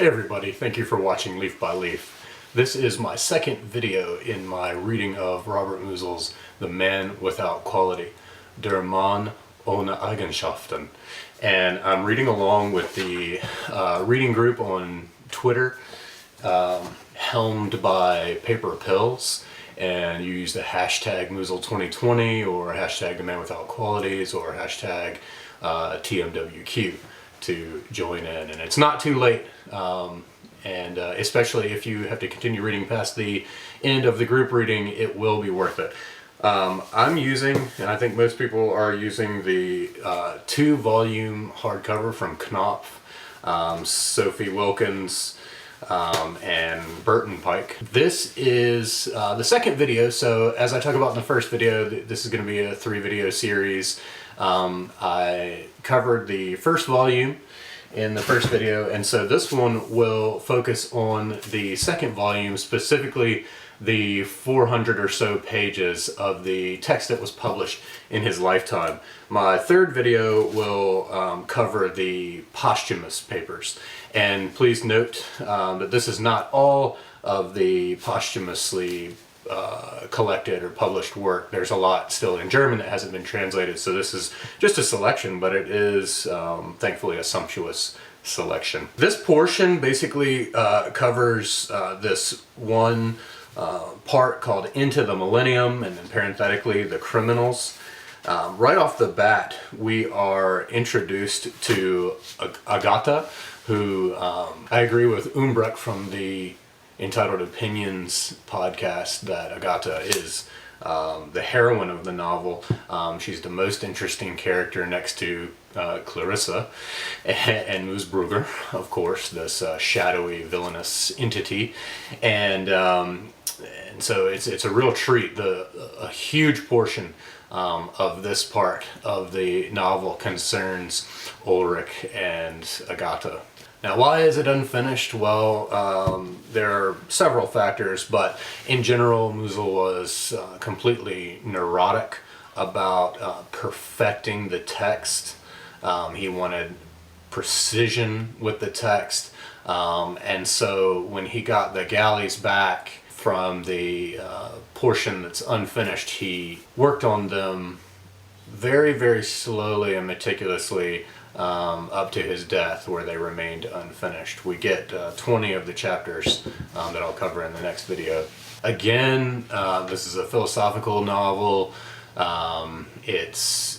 Hey everybody, thank you for watching Leaf by Leaf. This is my second video in my reading of Robert Musil's The Man Without Quality, Der Mann ohne Eigenschaften. And I'm reading along with the reading group on Twitter, helmed by Paper Pills. And you use the hashtag Musil2020 or hashtag The Man Without Qualities or hashtag TMWQ to join in, and it's not too late, and especially if you have to continue reading past the end of the group reading, it will be worth it. I'm using, and I think most people are using, the 2-volume hardcover from Knopf, Sophie Wilkins and Burton Pike. This is the second video, so as I talk about in the first video, this is going to be a 3-video series. I covered the first volume in the first video, and so this one will focus on the second volume, specifically the 400 or so pages of the text that was published in his lifetime. My third video will cover the posthumous papers, and please note that this is not all of the posthumously collected or published work. There's a lot still in German that hasn't been translated, so this is just a selection, but it is thankfully a sumptuous selection. This portion basically covers this one part called Into the Millennium, and then parenthetically the criminals. Right off the bat, we are introduced to Agatha, who I agree with Umbrecht from the Entitled Opinions podcast that Agatha is the heroine of the novel. She's the most interesting character next to Clarissa and Moosbrugger, of course, this shadowy, villainous entity. And so it's a real treat. A huge portion of this part of the novel concerns Ulrich and Agatha. Now, why is it unfinished? Well, there are several factors, but in general, Musil was completely neurotic about perfecting the text. He wanted precision with the text, and so when he got the galleys back from the portion that's unfinished, he worked on them very, very slowly and meticulously up to his death, where they remained unfinished. We get 20 of the chapters that I'll cover in the next video. Again, this is a philosophical novel. It's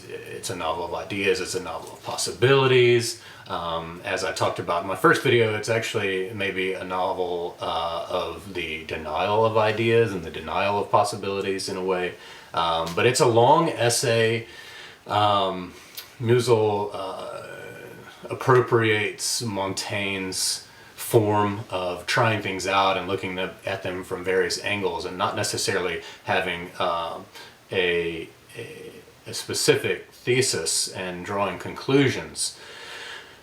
a novel of ideas, it's a novel of possibilities. As I talked about in my first video, it's actually maybe a novel of the denial of ideas and the denial of possibilities in a way. But it's a long essay. Musil appropriates Montaigne's form of trying things out and looking at them from various angles, and not necessarily having a specific thesis and drawing conclusions.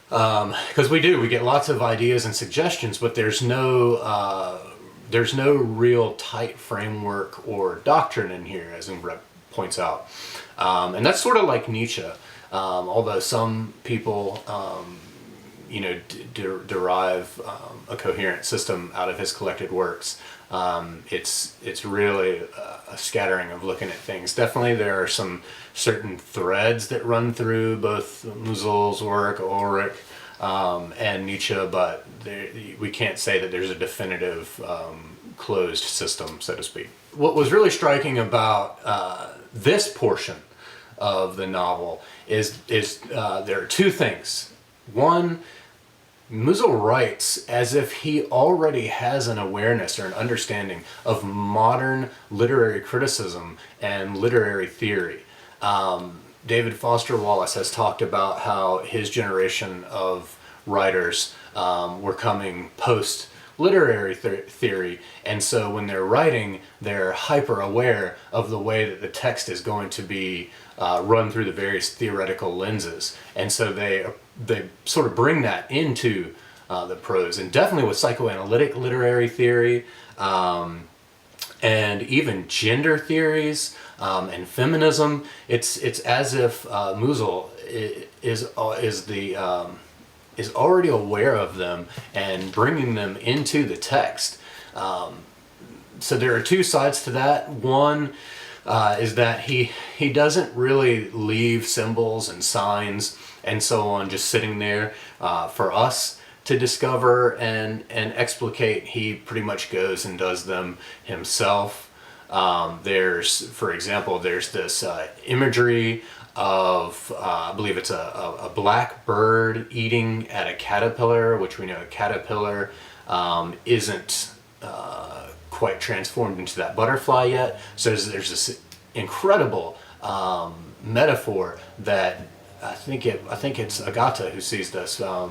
Because we get lots of ideas and suggestions, but there's no real tight framework or doctrine in here, as Umbrecht points out. And that's sort of like Nietzsche. Although some people, derive a coherent system out of his collected works, it's really a scattering of looking at things. Definitely there are some certain threads that run through both Musil's work, Ulrich, and Nietzsche, but we can't say that there's a definitive closed system, so to speak. What was really striking about this portion of the novel is there are two things. One, Musil writes as if he already has an awareness or an understanding of modern literary criticism and literary theory. David Foster Wallace has talked about how his generation of writers were coming post literary theory, and so when they're writing, they're hyper aware of the way that the text is going to be run through the various theoretical lenses, and so they sort of bring that into the prose. And definitely with psychoanalytic literary theory, and even gender theories and feminism, it's as if Musil is is already aware of them and bringing them into the text. So there are two sides to that. One is that he doesn't really leave symbols and signs and so on just sitting there for us to discover and explicate. He pretty much goes and does them himself. For example, there's this imagery of, I believe it's a black bird eating at a caterpillar, which we know a caterpillar isn't quite transformed into that butterfly yet. So there's this incredible metaphor that I think it's Agatha who sees this, or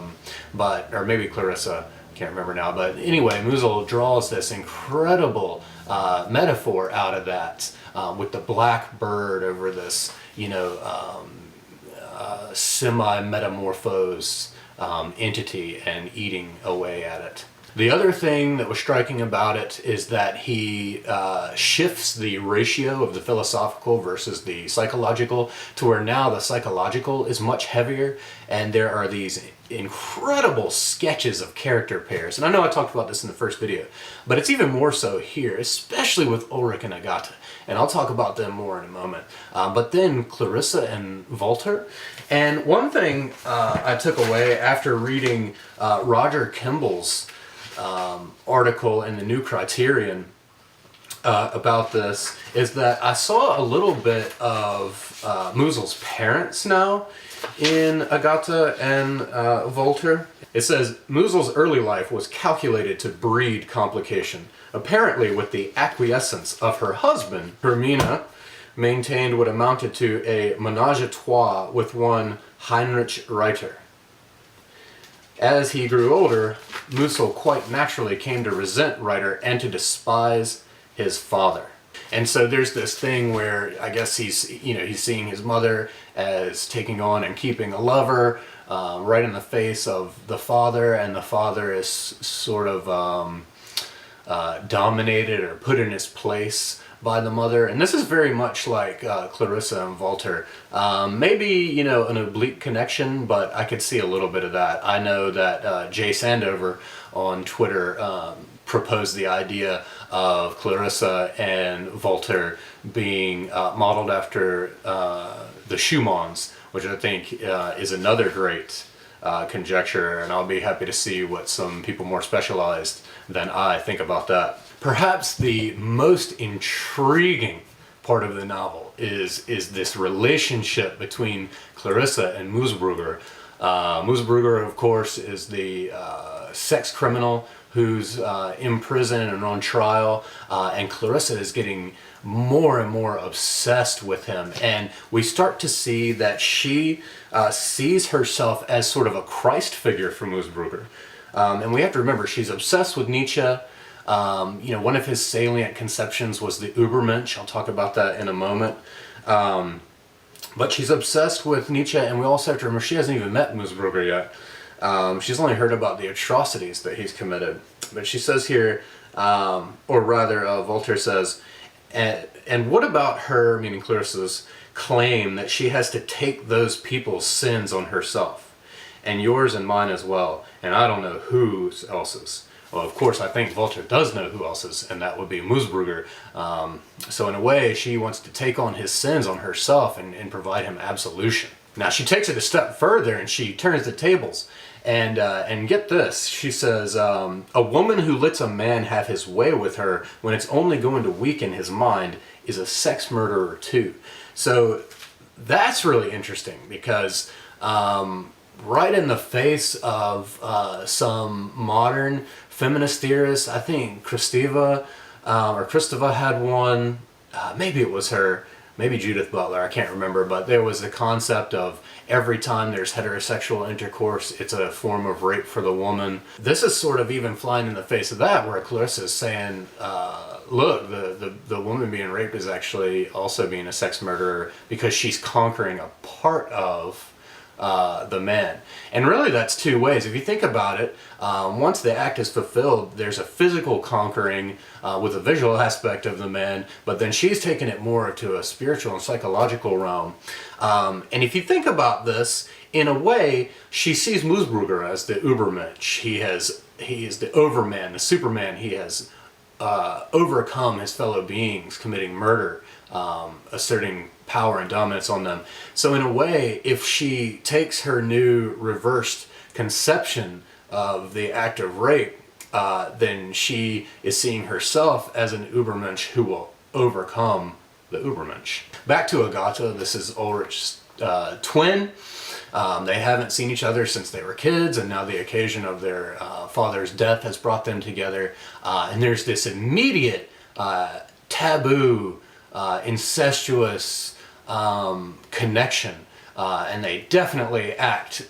maybe Clarissa, can't remember now. But anyway, Musil draws this incredible metaphor out of that with the black bird over this, semi-metamorphosed entity and eating away at it. The other thing that was striking about it is that he shifts the ratio of the philosophical versus the psychological to where now the psychological is much heavier, and there are these incredible sketches of character pairs. And I know I talked about this in the first video, but it's even more so here, especially with Ulrich and Agatha. And I'll talk about them more in a moment. But then Clarissa and Walter. And one thing I took away after reading Roger Kimball's article in the New Criterion about this is that I saw a little bit of Musil's parents now in Agatha and Walter. It says, Musil's early life was calculated to breed complication. Apparently, with the acquiescence of her husband, Hermina maintained what amounted to a ménage à trois with one Heinrich Reiter. As he grew older, Musil quite naturally came to resent Reiter and to despise his father. And so there's this thing where I guess he's seeing his mother as taking on and keeping a lover right in the face of the father, and the father is sort of dominated or put in his place by the mother. And this is very much like Clarissa and Walter. Maybe, an oblique connection, but I could see a little bit of that. I know that Jay Sandover on Twitter proposed the idea of Clarissa and Walter being modeled after the Schumanns, which I think is another great conjecture, and I'll be happy to see what some people more specialized than I think about that. Perhaps the most intriguing part of the novel is this relationship between Clarissa and Musburger. Musburger, of course, is the sex criminal who's in prison and on trial, and Clarissa is getting more and more obsessed with him, and we start to see that she sees herself as sort of a Christ figure for Musburger. And we have to remember, she's obsessed with Nietzsche. One of his salient conceptions was the Übermensch. I'll talk about that in a moment. But she's obsessed with Nietzsche, and we also have to remember she hasn't even met Musburger yet. She's only heard about the atrocities that he's committed. But she says here, or rather, Walter says, and what about her, meaning Clarissa's, claim that she has to take those people's sins on herself, and yours and mine as well, and I don't know who else's. Well, of course, I think Walter does know who else's, and that would be Musburger. So in a way, she wants to take on his sins on herself and provide him absolution. Now, she takes it a step further, and she turns the tables. And get this, she says, a woman who lets a man have his way with her when it's only going to weaken his mind is a sex murderer too. So that's really interesting because right in the face of some modern feminist theorists, I think Kristeva had one, maybe it was her, maybe Judith Butler, I can't remember, but there was the concept of every time there's heterosexual intercourse, it's a form of rape for the woman. This is sort of even flying in the face of that, where Clarissa is saying, look, the woman being raped is actually also being a sex murderer because she's conquering a part of the man. And really that's two ways. If you think about it, once the act is fulfilled, there's a physical conquering with a visual aspect of the man, but then she's taken it more to a spiritual and psychological realm. And if you think about this, in a way, she sees Musburger as the Übermensch. He is the overman, the superman. He has overcome his fellow beings, committing murder, asserting power and dominance on them. So in a way, if she takes her new reversed conception of the act of rape, then she is seeing herself as an Übermensch who will overcome the Übermensch. Back to Agatha, this is Ulrich's twin. They haven't seen each other since they were kids, and now the occasion of their father's death has brought them together. And there's this immediate taboo, incestuous connection, and they definitely act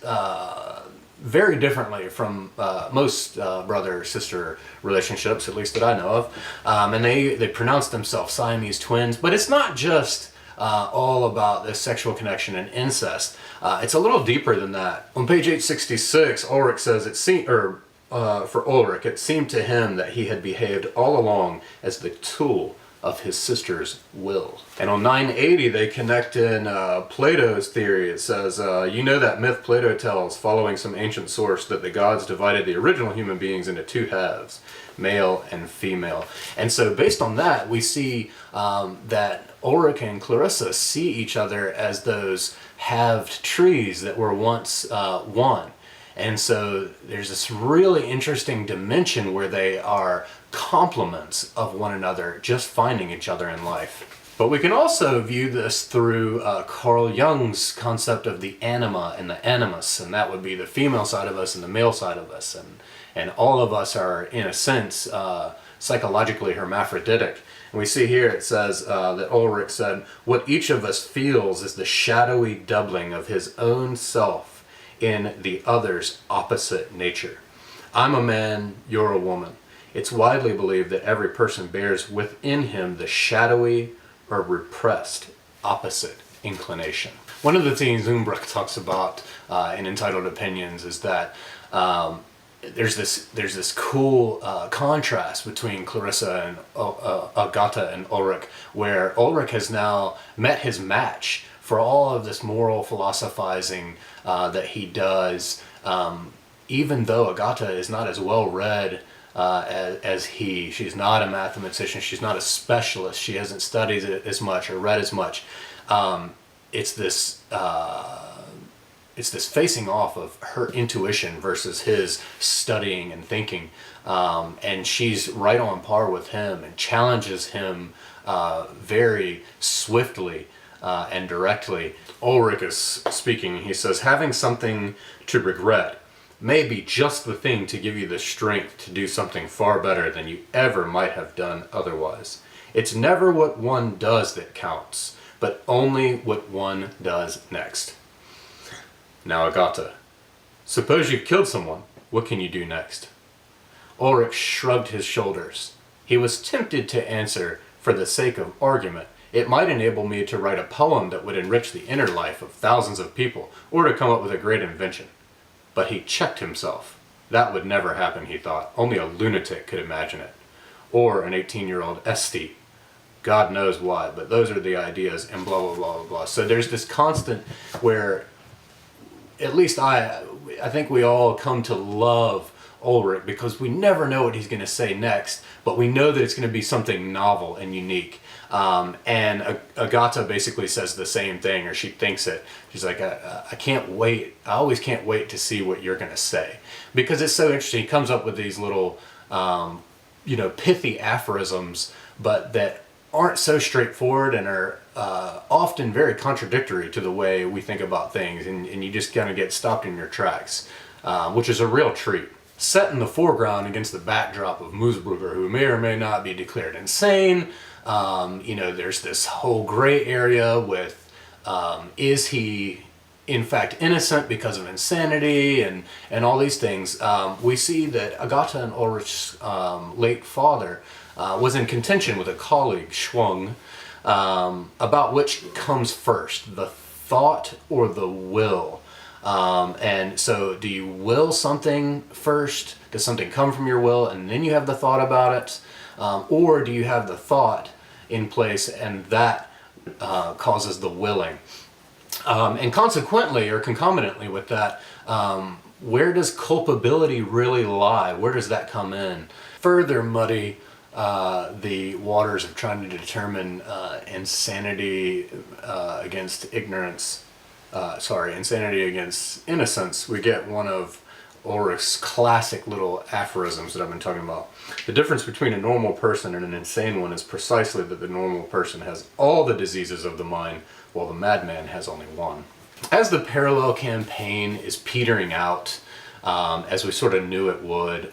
very differently from most brother-sister relationships, at least that I know of. And they pronounce themselves Siamese twins, but it's not just all about this sexual connection and incest. It's a little deeper than that. On page 866, Ulrich says for Ulrich, it seemed to him that he had behaved all along as the tool of his sister's will. And on 980, they connect in Plato's theory. It says, you know that myth Plato tells, following some ancient source, that the gods divided the original human beings into two halves, male and female. And so based on that, we see that Ulrich and Clarissa see each other as those halved trees that were once one. And so there's this really interesting dimension where they are complements of one another, just finding each other in life. But we can also view this through Carl Jung's concept of the anima and the animus, and that would be the female side of us and the male side of us. And all of us are, in a sense, psychologically hermaphroditic. And we see here it says that Ulrich said, what each of us feels is the shadowy doubling of his own self in the other's opposite nature. I'm a man, you're a woman. It's widely believed that every person bears within him the shadowy or repressed opposite inclination. One of the things Umbrecht talks about in Entitled Opinions is that there's this cool contrast between Clarissa and Agatha and Ulrich, where Ulrich has now met his match for all of this moral philosophizing that he does, even though Agatha is not as well read as he. She's not a mathematician, she's not a specialist, she hasn't studied it as much or read as much. It's this facing off of her intuition versus his studying and thinking. And she's right on par with him and challenges him very swiftly and directly. Ulrich is speaking. He says, having something to regret may be just the thing to give you the strength to do something far better than you ever might have done otherwise. It's never what one does that counts, but only what one does next. Now, Agatha, suppose you've killed someone, what can you do next? Ulrich shrugged his shoulders. He was tempted to answer, for the sake of argument, it might enable me to write a poem that would enrich the inner life of thousands of people, or to come up with a great invention. But he checked himself. That would never happen, he thought. Only a lunatic could imagine it. Or an 18-year-old aesthete. God knows why, but those are the ideas, and blah, blah, blah, blah, blah. So there's this constant where, at least I think we all come to love Ulrich because we never know what he's going to say next, but we know that it's going to be something novel and unique. And Agatha basically says the same thing, or she thinks it. She's like, I can't wait. I always can't wait to see what you're going to say, because it's so interesting. He comes up with these little, pithy aphorisms, but that aren't so straightforward and are often very contradictory to the way we think about things, and you just kind of get stopped in your tracks, which is a real treat. Set in the foreground against the backdrop of Musburger, who may or may not be declared insane. There's this whole gray area with, is he in fact innocent because of insanity and all these things. We see that Agatha and Ulrich's late father was in contention with a colleague, Schwung, about which comes first, the thought or the will. And so do you will something first? Does something come from your will and then you have the thought about it? Or do you have the thought in place and that causes the willing? And consequently, or concomitantly with that, where does culpability really lie? Where does that come in? Further muddy the waters of trying to determine insanity against ignorance. Insanity against innocence. We get one of Ulrich's classic little aphorisms that I've been talking about. The difference between a normal person and an insane one is precisely that the normal person has all the diseases of the mind, while the madman has only one. As the parallel campaign is petering out, as we sort of knew it would,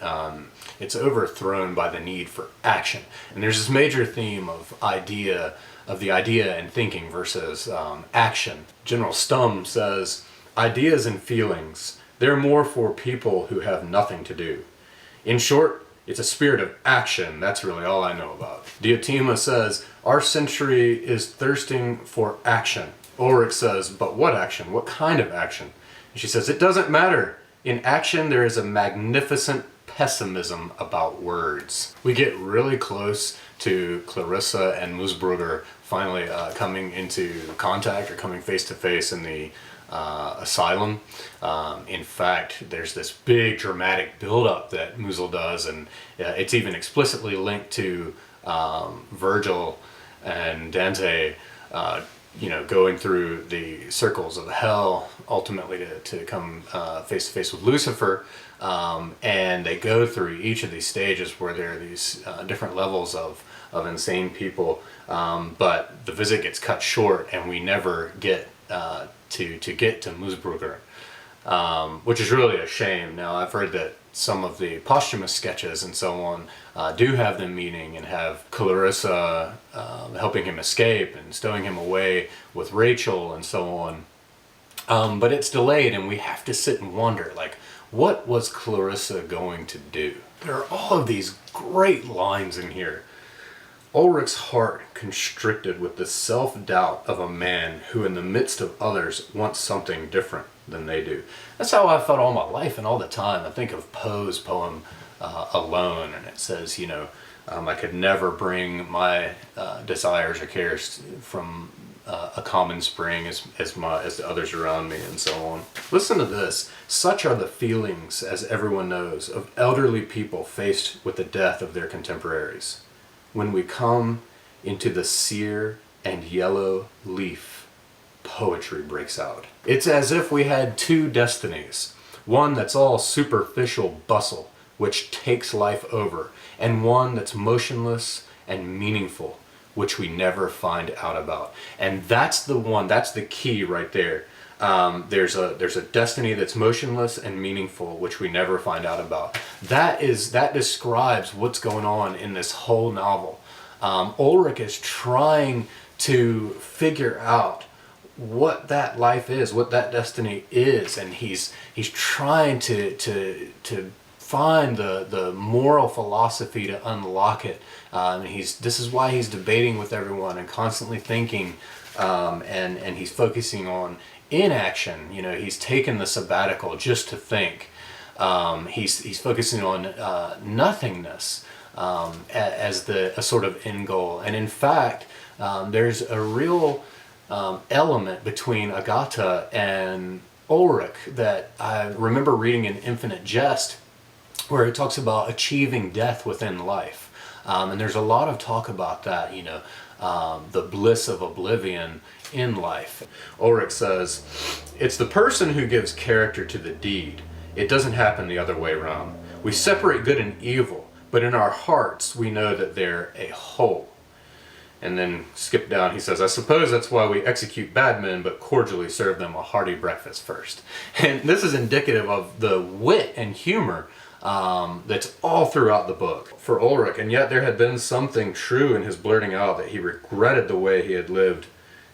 it's overthrown by the need for action. And there's this major theme of the idea and thinking versus action. General Stumm says, ideas and feelings, they're more for people who have nothing to do. In short, it's a spirit of action. That's really all I know about. Diotima says, our century is thirsting for action. Ulrich says, but what action? What kind of action? And she says, it doesn't matter. In action, there is a magnificent pessimism about words. We get really close to Clarissa and Musburger finally coming into contact or coming face to face in the asylum. In fact, there's this big dramatic build-up that Musil does, and it's even explicitly linked to Virgil and Dante going through the circles of hell, ultimately to come face to face with Lucifer. And they go through each of these stages where there are these different levels of insane people, but the visit gets cut short and we never get to get to Musburger, which is really a shame. Now, I've heard that some of the posthumous sketches and so on do have them meeting and have Clarissa helping him escape and stowing him away with Rachel and so on. But it's delayed and we have to sit and wonder, like, what was Clarissa going to do? There are all of these great lines in here. Ulrich's heart constricted with the self-doubt of a man who in the midst of others wants something different than they do. That's how I felt all my life and all the time. I think of Poe's poem Alone, and it says, I could never bring my desires or cares from a common spring as the others around me, and so on. Listen to this. Such are the feelings, as everyone knows, of elderly people faced with the death of their contemporaries. When we come into the sere and yellow leaf, poetry breaks out. It's as if we had two destinies. One that's all superficial bustle, which takes life over, and one that's motionless and meaningful, which we never find out about. And that's the one, that's the key right there. There's a destiny that's motionless and meaningful, which we never find out about. That describes what's going on in this whole novel. Ulrich is trying to figure out what that life is, what that destiny is, and he's trying to find the moral philosophy to unlock it. This is why he's debating with everyone and constantly thinking, and he's focusing on inaction. He's taken the sabbatical just to think. He's focusing on nothingness as a sort of end goal. And in fact, there's a real element between Agatha and Ulrich that I remember reading in Infinite Jest, where it talks about achieving death within life. And there's a lot of talk about that, the bliss of oblivion in life. Ulrich says, it's the person who gives character to the deed. It doesn't happen the other way around. We separate good and evil, but in our hearts we know that they're a whole. And then skip down, he says, I suppose that's why we execute bad men, but cordially serve them a hearty breakfast first. And this is indicative of the wit and humor that's all throughout the book for Ulrich. And yet there had been something true in his blurting out that he regretted the way he had lived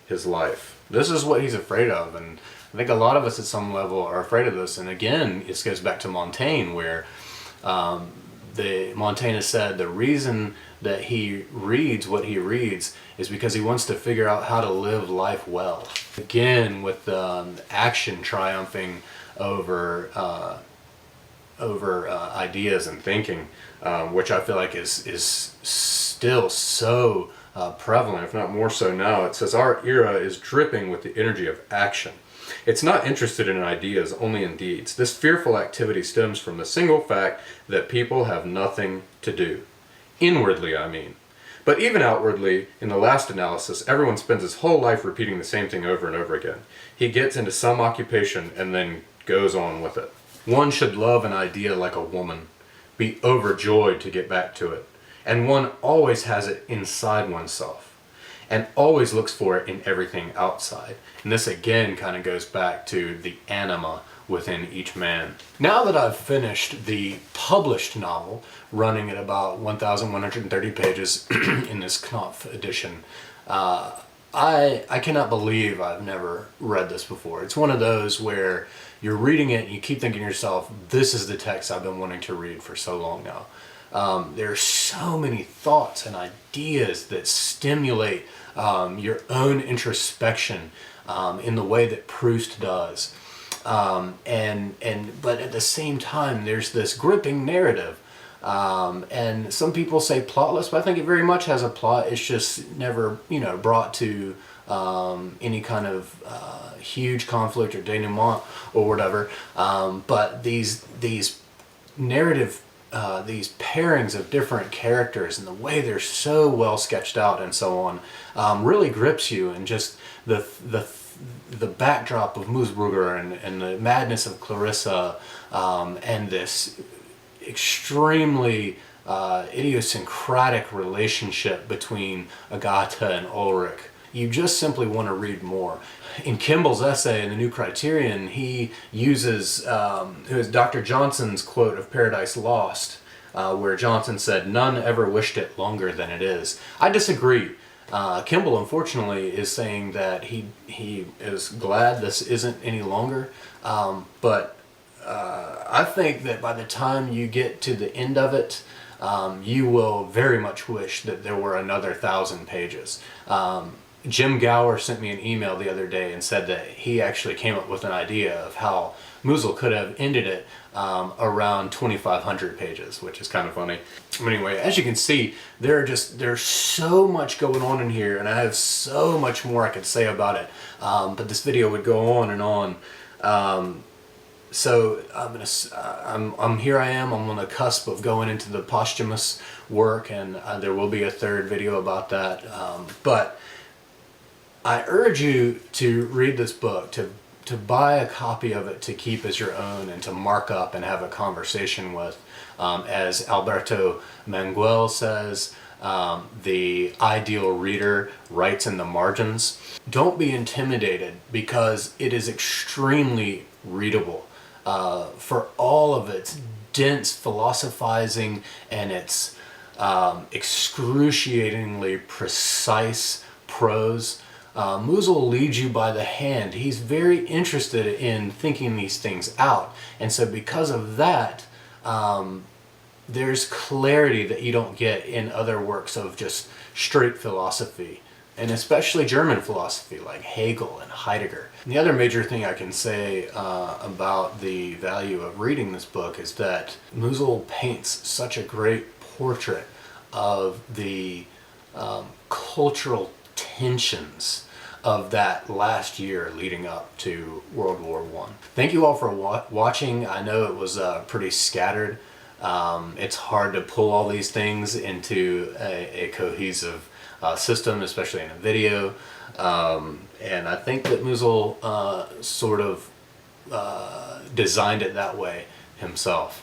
his life. This is what he's afraid of, and I think a lot of us at some level are afraid of this. And again, this goes back to Montaigne, where Montaigne has said the reason that he reads what he reads is because he wants to figure out how to live life well. Again, with action triumphing over ideas and thinking, which I feel like is still so prevalent, if not more so now. It says our era is dripping with the energy of action. It's not interested in ideas, only in deeds. This fearful activity stems from the single fact that people have nothing to do. Inwardly, I mean. But even outwardly, in the last analysis, everyone spends his whole life repeating the same thing over and over again. He gets into some occupation and then goes on with it. One should love an idea like a woman, be overjoyed to get back to it. And one always has it inside oneself, and always looks for it in everything outside. And this again kind of goes back to the anima within each man. Now that I've finished the published novel, running at about 1,130 pages in this Knopf edition, I cannot believe I've never read this before. It's one of those where you're reading it and you keep thinking to yourself, this is the text I've been wanting to read for so long now. There are so many thoughts and ideas that stimulate your own introspection in the way that Proust does. But at the same time, there's this gripping narrative. And some people say plotless, but I think it very much has a plot. It's just never, brought to any kind of huge conflict or denouement or whatever. But these narrative, these pairings of different characters and the way they're so well sketched out and so on, really grips you. And just the backdrop of Moosbrugger and the madness of Clarissa, and this extremely idiosyncratic relationship between Agatha and Ulrich. You just simply want to read more. In Kimball's essay in The New Criterion, he uses Dr. Johnson's quote of Paradise Lost, where Johnson said, "None ever wished it longer than it is." I disagree. Kimball, unfortunately, is saying that he is glad this isn't any longer, but I think that by the time you get to the end of it, you will very much wish that there were another 1,000 pages. Jim Gower sent me an email the other day and said that he actually came up with an idea of how Musil could have ended it around 2,500 pages, which is kind of funny. But anyway, as you can see, there's so much going on in here, and I have so much more I could say about it. But this video would go on and on. So I'm here. I am on the cusp of going into the posthumous work, and there will be a third video about that. But I urge you to read this book, to buy a copy of it to keep as your own and to mark up and have a conversation with. As Alberto Manguel says, the ideal reader writes in the margins. Don't be intimidated, because it is extremely readable. For all of its dense philosophizing and its excruciatingly precise prose, Musil leads you by the hand. He's very interested in thinking these things out, and so because of that, there's clarity that you don't get in other works of just straight philosophy, and especially German philosophy like Hegel and Heidegger. And the other major thing I can say about the value of reading this book is that Musil paints such a great portrait of the cultural tensions of that last year leading up to World War I. Thank you all for watching. I know it was pretty scattered. It's hard to pull all these things into a cohesive system, especially in a video. And I think that Musil sort of designed it that way himself.